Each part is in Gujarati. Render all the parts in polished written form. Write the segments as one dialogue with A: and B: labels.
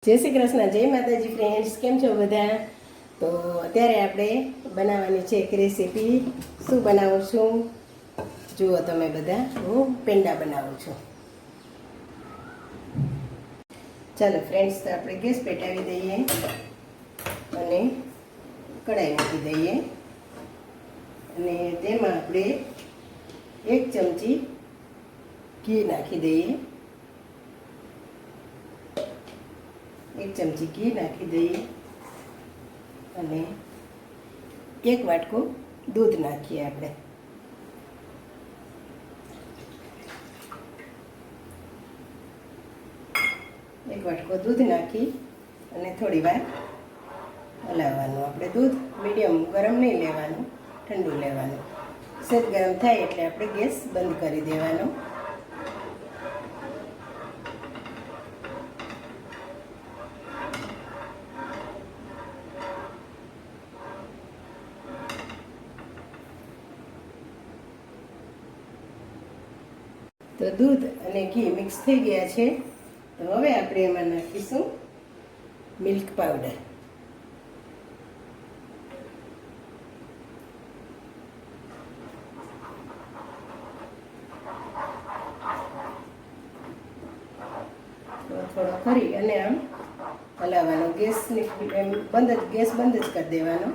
A: જય શ્રી કૃષ્ણ, જય માતાજી ફ્રેન્ડ્સ, કેમ છો બધા? તો અત્યારે આપણે બનાવવાની છે એક રેસીપી. શું બનાવું છું જુઓ તમે બધા. હું પેંડા બનાવું છું. ચાલો ફ્રેન્ડ્સ, તો આપણે ગેસ પેટાવી દઈએ અને કઢાઈ મૂકી દઈએ અને તેમાં આપણે 1 ચમચી ઘી નાખી દઈએ. 1 ચમચી ઘી નાખી દઈએ અને 1 વાટકો દૂધ નાખીએ આપણે. એક વાટકો દૂધ નાખી અને થોડી વાર હલાવવાનું. આપણે દૂધ મીડિયમ ગરમ નહીં લેવાનું, ઠંડુ લેવાનું. સહેજ ગરમ થાય એટલે આપણે ગેસ બંધ કરી દેવાનો. તો દૂધ અને ઘી મિક્સ થઈ ગયા છે. તો હવે આપણે એમાં નાખીશું મિલ્ક પાવડર. થોડો કરી અને આમ હલાવવાનો. ગેસ બંધ જ કરી દેવાનો.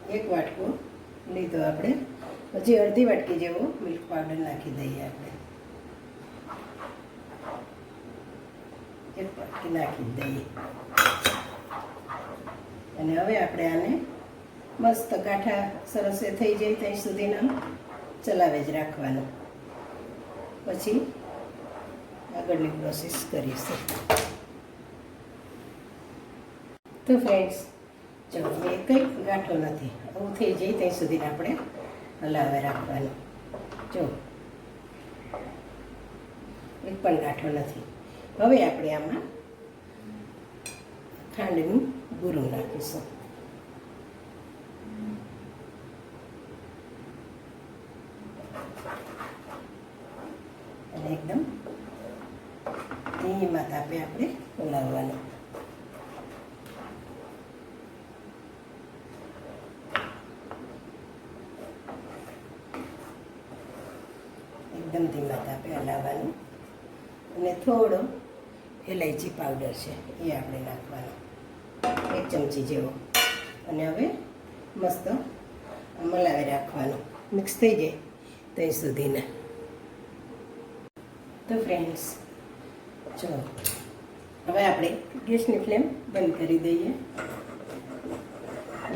A: 1 વાટકો લીધો આપણે. પછી અડધી વાટકી જેવો મિલ્ક પાવડર નાખી દઈએ આપણે. 1 વાટકી નાખી દઈએ અને હવે આપણે આને મસ્ત ગાંઠા સરસ થઈ જાય ત્યાં સુધીના ચલાવે જ રાખવાનું. પછી આગળની પ્રોસેસ કરીશું. તો ફ્રેન્ડ્સ, ચલો, એ કંઈ ગાંઠો નથી. આવું થઈ જાય ત્યાં સુધી આપણે હલાવે રાખવાનું. જો એક પણ ગાંઠો નથી. હવે આપણે આમાં ખાંડનું બુરું નાખીશું. અને એકદમ ધીમા તાપે આપણે હલાવવાનું. એકદમ ધીમા તાપે હલાવવાનું. અને થોડો ઇલાયચી પાવડર છે એ આપણે નાખવાનો, 1 ચમચી જેવો. અને હવે મસ્ત મલાવી રાખવાનું, મિક્સ થઈ જાય ત્યાં સુધીના. તો ફ્રેન્ડ્સ, ચલો, હવે આપણે ગેસની ફ્લેમ બંધ કરી દઈએ.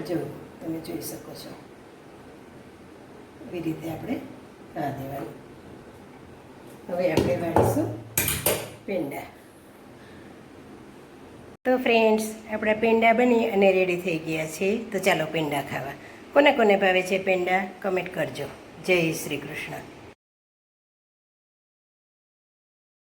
A: જો તમે જોઈ શકો છો એવી રીતે આપણે રાહ દેવાનું. હવે આપણે વાળીશું પેંડા. તો ફ્રેન્ડ્સ, આપણા પેંડા બની અને રેડી થઈ ગયા છે. તો ચાલો પેંડા ખાવા. કોને કોને ભાવે છે પેંડા કમેન્ટ કરજો. જય શ્રી કૃષ્ણ.